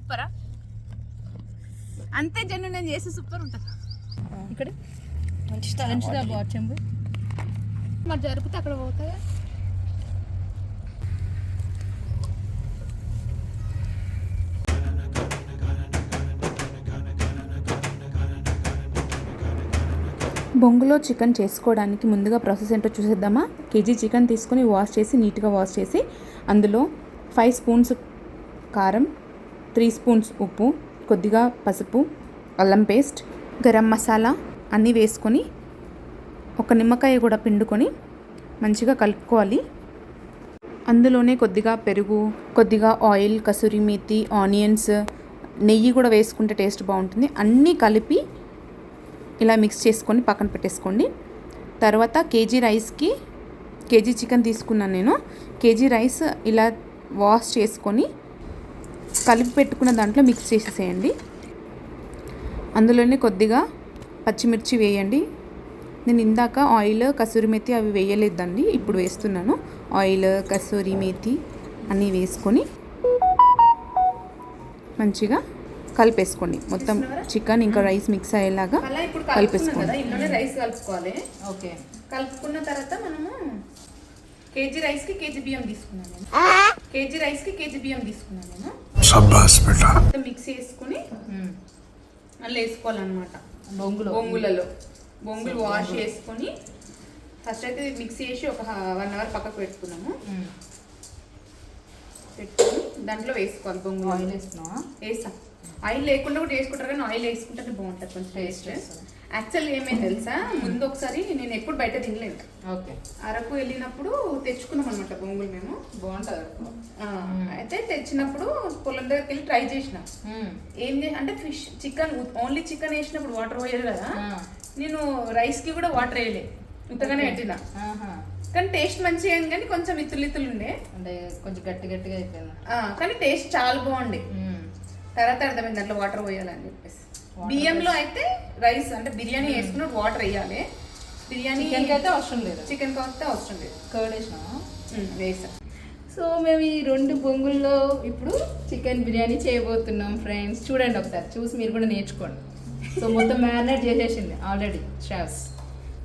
సూపరా? అంతే జన్ను నేను చేస్తే సూపర్ ఉంటుంది. ఇక్కడ మంచిదా బాచెంబు మరి జరిపితే అక్కడ పోతాయా? బొంగులో చికెన్ చేసుకోవడానికి ముందుగా ప్రాసెస్ ఏంటో చూసేద్దామా. కేజీ చికెన్ తీసుకొని నీట్గా వాష్ చేసి అందులో 5 స్పూన్స్ కారం, 3 స్పూన్స్ ఉప్పు, కొద్దిగా పసుపు, అల్లం పేస్ట్, గరం మసాలా అన్నీ వేసుకొని ఒక నిమ్మకాయ కూడా పిండుకొని మంచిగా కలుపుకోవాలి. అందులోనే కొద్దిగా పెరుగు, కొద్దిగా ఆయిల్, కసూరి మేతి, ఆనియన్స్, నెయ్యి కూడా వేసుకుంటే టేస్ట్ బాగుంటుంది. అన్నీ కలిపి ఇలా మిక్స్ చేసుకొని పక్కన పెట్టేసుకోండి. తర్వాత కేజీ చికెన్ తీసుకున్నాను నేను. కేజీ రైస్ ఇలా వాష్ చేసుకొని కలిపి పెట్టుకున్న దాంట్లో మిక్స్ చేసేసేయండి. అందులోనే కొద్దిగా పచ్చిమిర్చి వేయండి. నేను ఇందాక ఆయిల్, కసూరి మేతి అవి వేయలేదండి, ఇప్పుడు వేస్తున్నాను. ఆయిల్, కసూరి మేతి అన్నీ వేసుకొని మంచిగా కలిపేసుకోండి. మొత్తం చికెన్ ఇంకా రైస్ మిక్స్ అయ్యేలాగా కలిపేసుకోండి. ఇందులోనే రైస్ కలుపుకోవాలి. ఓకే, కలుపుకున్న తర్వాత మనము కేజీ రైస్కి కేజీ బియ్యం తీసుకున్నాను నేను. మొత్తం మిక్స్ చేసుకుని మళ్ళీ వేసుకోవాలన్నమాట. బొంగులు వాష్ చేసుకొని ఫస్ట్ అయితే మిక్స్ చేసి ఒక 1 అవర్ పక్కకు పెట్టుకున్నాము. పెట్టుకొని దాంట్లో వేసుకోవాలి. బొంగులు ఆయిల్ వేస్తాం. ఆయిల్ లేకుండా కూడా వేసుకుంటారు, కానీ ఆయిల్ వేసుకుంటే బాగుంటుంది కొంచెం టేస్ట్. యాక్చువల్లీ ఏమైంది తెలుసా, ముందు ఒకసారి నేను ఎప్పుడు బయట తినలేదు. ఓకే, అరకు వెళ్ళినప్పుడు తెచ్చుకున్నాం అనమాట బొంగులు మేము. బాగుంటుంది. అయితే తెచ్చినప్పుడు పొలం దగ్గరికి వెళ్ళి ట్రై చేసినాం. అంటే ఓన్లీ చికెన్ వేసినప్పుడు వాటర్ పోయారు కదా, నేను రైస్కి కూడా వాటర్ వేయలే, ఇంతగానే పెట్టినా. కానీ టేస్ట్ మంచిగా అయింది, కానీ కొంచెం ఇత్తులు ఉండే, అంటే కొంచెం గట్టిగా అయిపోయింది. కానీ టేస్ట్ చాలా బాగుంది. తర్వాత అర్థమైంది దాంట్లో వాటర్ పోయాలని చెప్పేసి. బియ్యంలో అయితే రైస్ అంటే బిర్యానీ వేసుకున్నప్పుడు వాటర్ వేయాలి. బిర్యానీ అయితే అవసరం లేదు, చికెన్కి అయితే అవసరం లేదు. కర్డ్ వేసాం. సో మేము ఈ 2 బొంగుల్లో ఇప్పుడు చికెన్ బిర్యానీ చేయబోతున్నాం ఫ్రెండ్స్. చూడండి ఒకసారి, చూసి మీరు కూడా నేర్చుకోండి. సో మొత్తం మ్యారినేట్ చేసేసింది ఆల్రెడీ షెఫ్స్.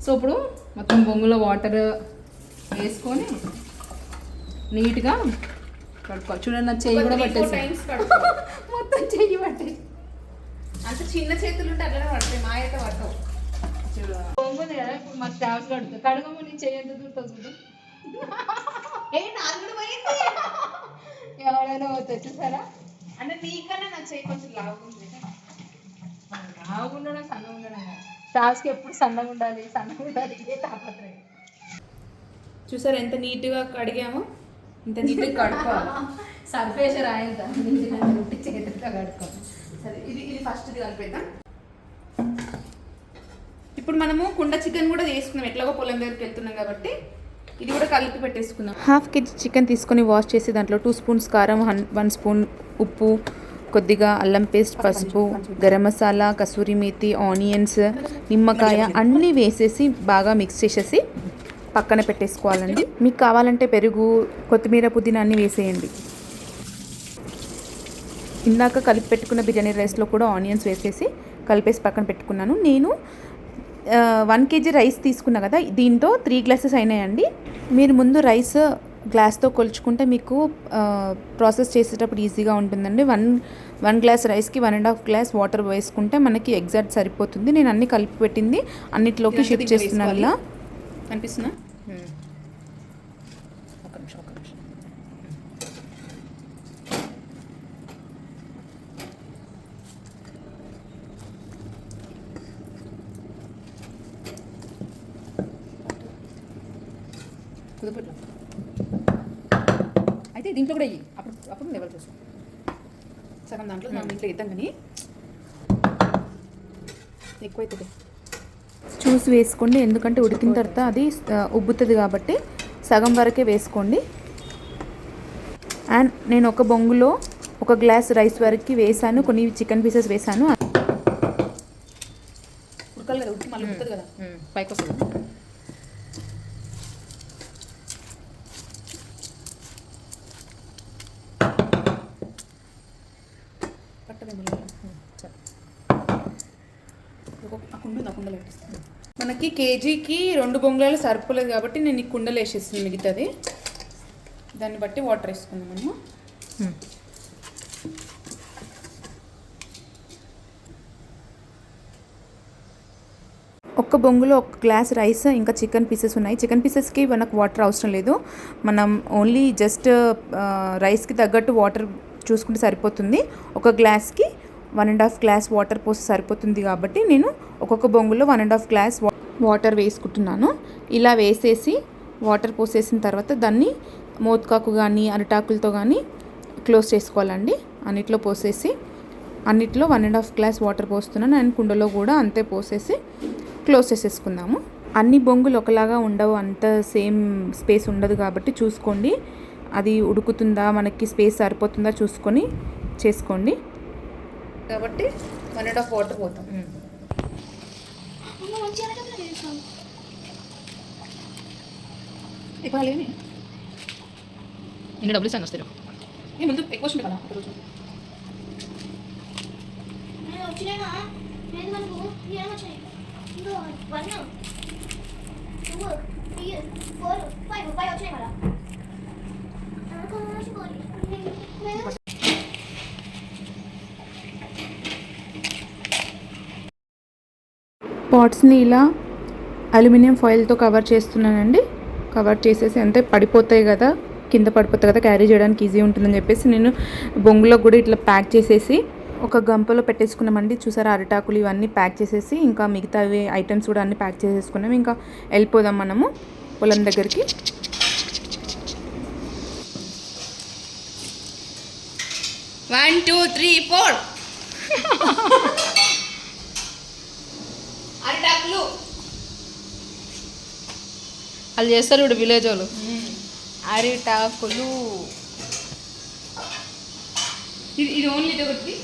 సో ఇప్పుడు మొత్తం బొంగులో వాటర్ వేసుకొని నీట్గా కడుక్కోవాలి. చూడండి నా చెయ్యి కూడా పట్టేసి మొత్తం చెయ్యి పట్టేసి. అంత చిన్న చేతులు ఉంటే అట్లనే పడతాయి, మా అయితే పట్టవు. బొంగుంది కదా, ఇప్పుడు మా స్టాఫ్స్ కడుగుతాయి. కడగము నీ చెయ్యి ఎంత దూరుతుంది చూడు. ఎవరైనా పోతాయి చూసారా. అంటే నీకన్నా నా చెయ్యి కొంచెం లావుంది. లావుగా ఉండడం, సన్నగా ఉండడం. స్టాఫ్స్కి ఎప్పుడు సన్నగా ఉండాలి ఇదే తాపత్రయం. చూసారా ఎంత నీట్గా కడిగాము. ఇంత నీట్గా కడుక్కోవాలి. సర్ఫేషర్ ఆయన రొట్టి చేతితో కడుక్కోవాలి. సరే, ఇది ఫస్ట్ కలిపేద్దాం. ఇప్పుడు మనము కుండ చికెన్ కూడా చేసుకున్నాం, ఎట్లాగో పొలం దగ్గరికి వెళ్తున్నాం కాబట్టి ఇది కూడా కలిపి పెట్టేసుకుందాం. 1/2 కేజీ చికెన్ తీసుకొని వాష్ చేసి దాంట్లో 2 స్పూన్స్ కారం, 1 స్పూన్ ఉప్పు, కొద్దిగా అల్లం పేస్ట్, పసుపు, గరం మసాలా, కసూరి మేతి, ఆనియన్స్, నిమ్మకాయ అన్నీ వేసేసి బాగా మిక్స్ చేసేసి పక్కన పెట్టేసుకోవాలండి. మీకు కావాలంటే పెరుగు, కొత్తిమీర, పుదీనా అన్నీ వేసేయండి. ఇందాక కలిపి పెట్టుకున్న బిర్యానీ రైస్లో కూడా ఆనియన్స్ వేసేసి కలిపేసి పక్కన పెట్టుకున్నాను. నేను 1 కేజీ రైస్ తీసుకున్నా కదా, దీంతో 3 గ్లాసెస్ అయినాయండి. మీరు ముందు రైస్ గ్లాస్తో కొలుచుకుంటే మీకు ప్రాసెస్ చేసేటప్పుడు ఈజీగా ఉంటుందండి. 1 గ్లాస్ రైస్కి 1.5 గ్లాస్ వాటర్ వేసుకుంటే మనకి ఎగ్జాక్ట్ సరిపోతుంది. నేను అన్నీ కలిపి పెట్టింది అన్నిట్లోకి షిఫ్ట్ చేస్తున్నాను. ఇలా అనిపిస్తుందా? కుదుపుట్లా అయితే దీంట్లో కూడా అయ్యి అప్పుడు లెవెల్ చూసాం. సగం దాంట్లో దీంట్లో ఇద్దాం, కానీ ఎక్కువ అవుతుంది. చూసి వేసుకోండి, ఎందుకంటే ఉడికిన తర్వాత అది ఉబ్బుతుంది కాబట్టి సగం వరకే వేసుకోండి. అండ్ నేను ఒక బొంగులో 1 గ్లాస్ రైస్ వరకు వేసాను, కొన్ని చికెన్ పీసెస్ వేసాను. ఉడకాలి కదా, ఉడికి మళ్ళీ ఉడుతుంది కదా, పైకి వస్తుంది. కుండలో పెట్టిస్తాను. మనకి కేజీకి 2 బొంగులు సరిపోలేదు కాబట్టి నేను ఈ కుండలు వేసేస్తాను మిగతాది. దాన్ని బట్టి వాటర్ వేసుకుందాం మనము. ఒక్క బొంగులో 1 గ్లాస్ రైస్ ఇంకా చికెన్ పీసెస్ ఉన్నాయి. చికెన్ పీసెస్కి మనకు వాటర్ అవసరం లేదు. మనం ఓన్లీ జస్ట్ రైస్కి తగ్గట్టు వాటర్ చూసుకుంటే సరిపోతుంది. 1 గ్లాస్కి 1.5 గ్లాస్ వాటర్ పోసి సరిపోతుంది కాబట్టి నేను ఒక్కొక్క బొంగులో 1.5 గ్లాస్ వాటర్ వేసుకుంటున్నాను. ఇలా వేసేసి వాటర్ పోసేసిన తర్వాత దాన్ని మోత్కాకు కానీ అరిటాకులతో కానీ క్లోజ్ చేసుకోవాలండి. అన్నిట్లో పోసేసి అన్నిట్లో 1.5 గ్లాస్ వాటర్ పోస్తున్నాను. అండ్ కుండలో కూడా అంతే పోసేసి క్లోజ్ చేసేసుకుందాము. అన్ని బొంగులు ఒకలాగా ఉండవు, అంత సేమ్ స్పేస్ ఉండదు కాబట్టి చూసుకోండి. అది ఉడుకుతుందా, మనకి స్పేస్ సరిపోతుందా చూసుకొని చేసుకోండి. కాబట్టి 1.5 వాటర్ పోతాం. నిన్న డబ్బులు ఇస్తాను వస్తారు ముందు ఎక్కువ వస్తుంది కదా రోజు. పాట్స్ని ఇలా అల్యూమినియం ఫాయిల్తో కవర్ చేస్తున్నానండి. కవర్ చేసేసి అంతే, పడిపోతాయి కదా, కింద పడిపోతాయి కదా, క్యారీ చేయడానికి ఈజీ ఉంటుందని చెప్పేసి నేను బొంగులో కూడా ఇట్లా ప్యాక్ చేసేసి ఒక గంపలో పెట్టేసుకున్నామండి. చూసారా, అరిటాకులు ఇవన్నీ ప్యాక్ చేసేసి ఇంకా మిగతా ఐటమ్స్ కూడా అన్నీ ప్యాక్ చేసేసుకున్నాం. ఇంకా వెళ్ళిపోదాం మనము పొలం దగ్గరికి. One, two, three, four. అరిటాకులు వాళ్ళు చేస్తారు ఇప్పుడు విలేజ్ వాళ్ళు. అరిటాకులు ఇది ఓన్లీ ఇది ఒకటి.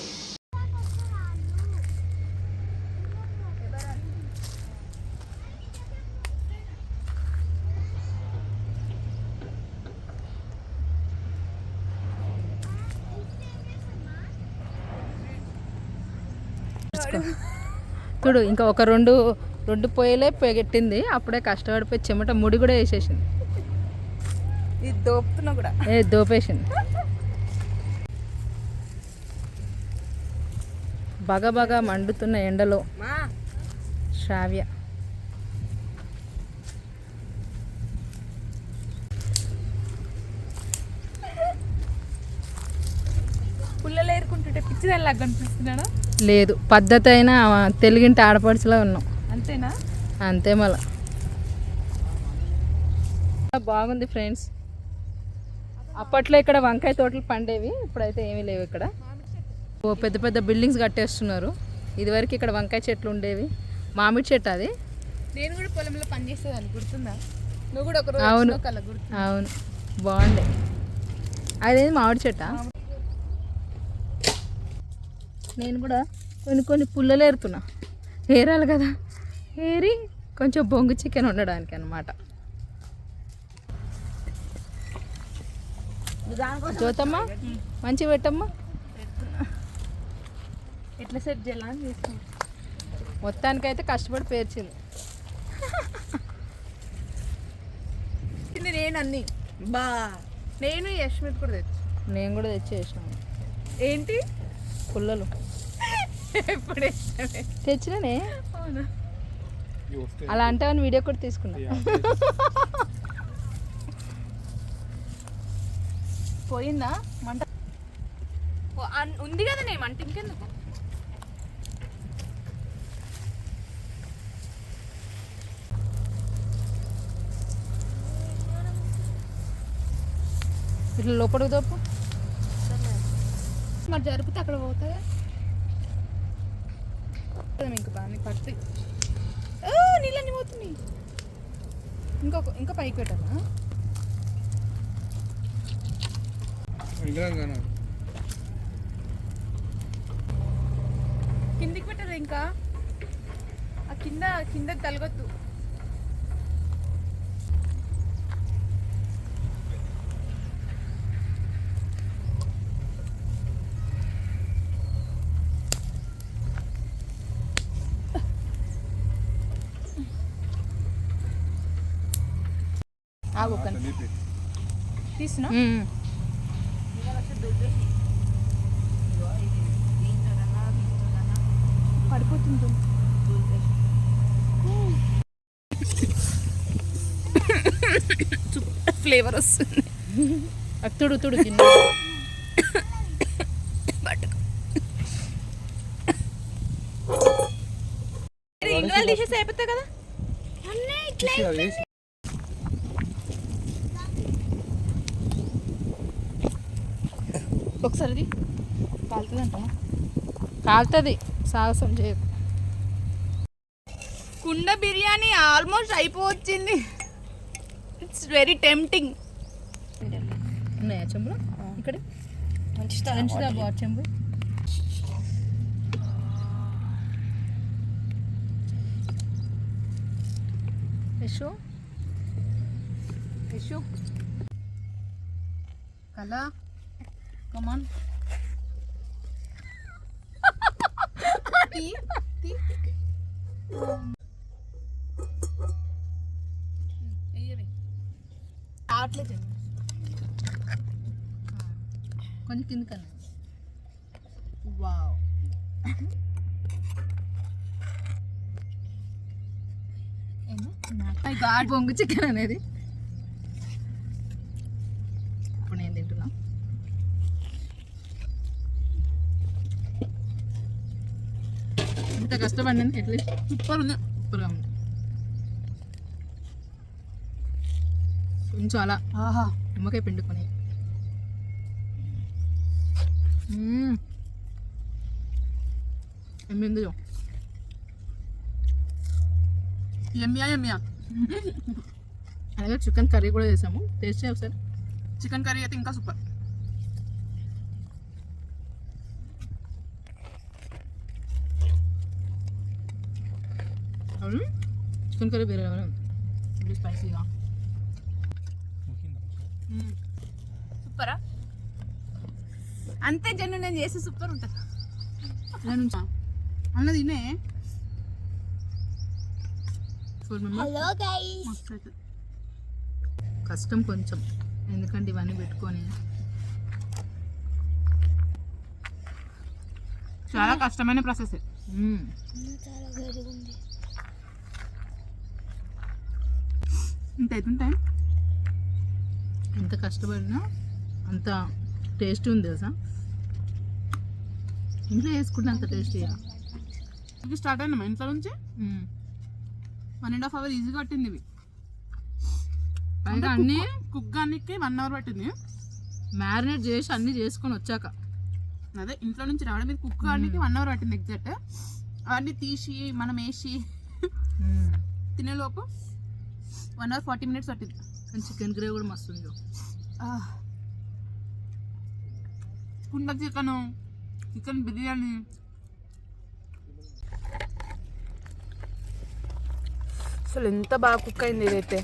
చూడు ఇంకా ఒక రెండు పొయ్యిలే పెట్టింది, అప్పుడే కష్టపడిపోయి చెమట ముడి కూడా వేసేసింది. ఇది దోపుతున్నా కూడా దోపేసింది. బాగా మండుతున్న ఎండలో శ్రావ్య పుల్లలు ఏరుకుంటుంటే పిచ్చిదానిలాగా కనిపిస్తున్నాడా? లేదు, పద్ధతి అయినా తెలుగింటి ఆడపడుచులా ఉన్నాం. అంతేనా? అంతే మళ్ళా. బాగుంది ఫ్రెండ్స్. అప్పట్లో ఇక్కడ వంకాయ తోటలు పండేవి, ఇప్పుడైతే ఏమీ లేవు ఇక్కడ. ఓ పెద్ద పెద్ద బిల్డింగ్స్ కట్టేస్తున్నారు. ఇదివరకు ఇక్కడ వంకాయ చెట్లు ఉండేవి, మామిడి చెట్టు అది. నేను కూడా పొలంలో పని చేసేదాన్ని, గుర్తుందా? నువ్వు కూడా ఒక అవును గుర్తు. అవును, బాగుండే. అదేది మామిడి చెట్టా? నేను కూడా కొన్ని పుల్లలు ఏరుతున్నా, ఏరాలి కదా, ఏరి కొంచెం బొంగు చికెన్ వండడానికి అన్నమాట. జ్యోతమ్మ మంచిగా పెట్టమ్మా. ఎట్లా సెట్ చేయాలని చేస్తాం. మొత్తానికైతే కష్టపడి పేర్చింది. నేను అన్ని నేను యశ్మిత్ కూడా తెచ్చు. నేను కూడా తెచ్చేసినాను. ఏంటి పుల్లలు ఎప్పుడే తెచ్చినానే. అవునా? అలా అంటే అని వీడియో కూడా తీసుకున్నా. పోయిందా మంట? ఉంది కదా నేను మంట, ఇంకెందుకు? ఇట్లా లోపలికి తోపు మరి జరిపితే అక్కడ పోతుందా? ఇంక బాగా పడుతుంది. నీళ్ళని పోతుంది. ఇంకా పైకి పెట్టాలా? కిందికి పెట్టదు ఇంకా, ఆ కింద తలగొద్దు. ఆగు తీసిన పడిపోతుంది ఫ్లేవర్ వస్తుంది తుడు తుడు ఇందులో డిషెస్ అయిపోతాయి కదా ఒకసారి కాలుతుందంట కాలుతుంది సాహసం చేయదు. కుండ బిర్యానీ ఆల్మోస్ట్ అయిపోవచ్చింది. It's very tempting. ఉన్నాయా చెంబులు ఇక్కడ మంచిదా బాగా చెంబు. యశో యశో కళా కమాన్ కొంచెం కింద కన్నా. వావ్ గాడ్ బొంగు చికెన్ అనేది ఇప్పుడు నేను తింటున్నా. ఇంత కష్టపడింది ఎట్లీస్ట్ సూపర్ ఉంది. సూపర్గా ఉంది. కొంచెం అలా నిమ్మకాయ పిండుకొని ఎమ్మిందో ఎమ్మియా అలాగే చికెన్ కర్రీ కూడా చేసాము. టేస్ట్ చేయ ఒకసారి. చికెన్ కర్రీ అయితే ఇంకా సూపర్. చికెన్ కర్రీ వేరే ఉంది స్పైసీగా. సూపరా అంతే జన్ను నేను చేసి సూపర్ ఉంటుంది. అన్న తినే కష్టం కొంచెం, ఎందుకంటే ఇవన్నీ పెట్టుకొని చాలా కష్టమైన ప్రాసెస్. ఇంత అవుతుంటాయి. ఎంత కష్టపడినా అంత టేస్ట్ ఉంది తెలుసా. ఇంట్లో వేసుకుంటే అంత టేస్టీగా. ఇది స్టార్ట్ అయినా మా ఇంట్లో నుంచి 1.5 hours ఈజీగా పట్టింది. ఇవి పైగా అన్నీ కుక్ గానికి 1 hour పట్టింది. మ్యారినేట్ చేసి అన్నీ చేసుకొని వచ్చాక అదే ఇంట్లో నుంచి రావడం ఇది కుక్ గానికి 1 hour పట్టింది ఎగ్జాక్ట్. అవన్నీ తీసి మనం వేసి తినేలోపు 1 hour 40 minutes పట్టింది. చికెన్ గ్రేవీ కూడా మస్తు ఉంది. కుండ చికెన్ బిర్యానీ అసలు ఎంత బాగా కుక్ అయింది ఇదైతే.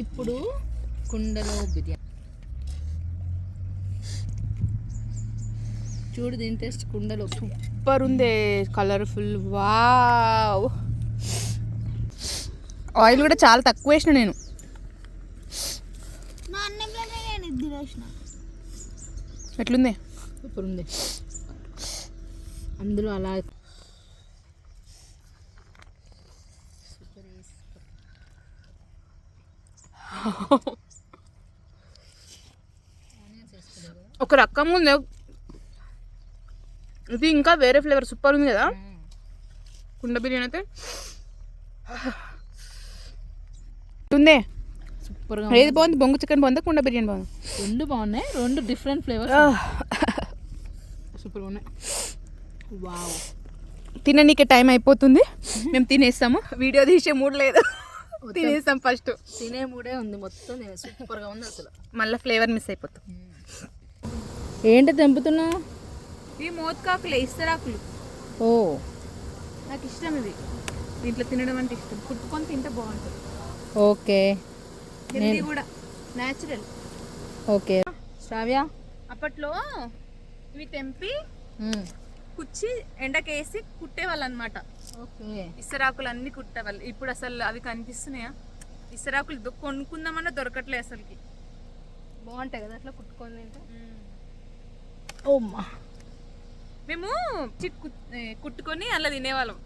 ఇప్పుడు కుండలో బిర్యానీ చూడు, దీని టేస్ట్ కుండలో సూపర్ ఉంది. కలర్ఫుల్. వావ్. ఆయిల్ కూడా చాలా తక్కువ వేసిన నేను. ఎట్లుంది? సూపర్ ఉంది. అందులో అలా ఒక రకంగా ఉంది. ఇది ఇంకా వేరే ఫ్లేవర్ సూపర్ ఉంది కదా కుండ బిర్యానీ అయితే. ఉంది సూపర్గా. ఏది బాగుంది? బొంగు చికెన్ బాగుందా కుండ బిర్యానీ బాగుంది? రెండు బాగున్నాయి, రెండు డిఫరెంట్ ఫ్లేవర్స్ సూపర్గా ఉన్నాయి. వావ్. తిననీకే టైం అయిపోతుంది. మేము తినేస్తాము. వీడియో తీసే మూడు లేదు. తినేస్తాం ఫస్ట్. తినే మూడే ఉంది మొత్తం. సూపర్గా ఉంది అసలు. మళ్ళీ ఫ్లేవర్ మిస్ అయిపోతాం. ఏంటి తెంపుతున్నావు? ఈ మోత్కాకులు ఇస్తరాకులు. ఓ, నాకు ఇష్టం ఇది. దీంట్లో తినడం అంటే ఇష్టం. కుట్టుకొని తింటే బాగుంటుంది. ఓకే. హెల్దీ కూడా, న్యాచురల్. ఓకే శ్రావ్య. అప్పట్లో ఇవి తెంపి కుచ్చి ఎండకేసి కుట్టేవాళ్ళు అనమాట. ఓకే. ఇస్తరాకులు అన్ని కుట్టేవాళ్ళు. ఇప్పుడు అసలు అవి కనిపిస్తున్నాయా? ఇస్తరాకులు కొనుక్కుందామన్నా దొరకట్లే అసలుకి. బాగుంటాయి కదా అట్లా కుట్టుకొని తింటే. ఓమ్మా, మేము కుట్టుకొని అలా తినేవాళ్ళం.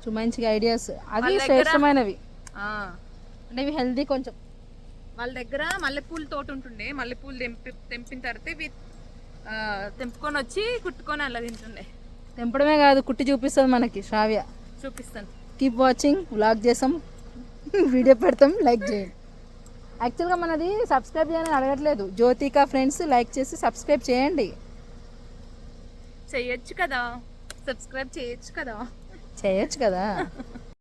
మంచిగా ఐడియాస్ అది వాళ్ళ దగ్గర- శ్రేష్టమైనవి. ఆ, అంటే ఇవి హెల్దీ కొంచెం. వాళ్ళ దగ్గర మల్లెపూల తోట ఉంటుండే. మల్లెపూలు తెంపిన తర్వాత ఇవి తెంపుకొని వచ్చి కుట్టుకొని అలా తింటుండే. తెంపడమే కాదు, కుట్టి చూపిస్తుంది మనకి శ్రావ్య. చూపిస్తాను. Keep watching. వ్లాగ్ చేసాం, వీడియో పెడతాం, లైక్ చేయండి. యాక్చువల్గా మనది సబ్స్క్రైబ్ చేయాలని అడగట్లేదు. జ్యోతిక ఫ్రెండ్స్ లైక్ చేసి సబ్స్క్రైబ్ చేయండి. చెయ్యొచ్చు కదా, సబ్స్క్రైబ్ చేయొచ్చు కదా. చేయొచ్చు కదా.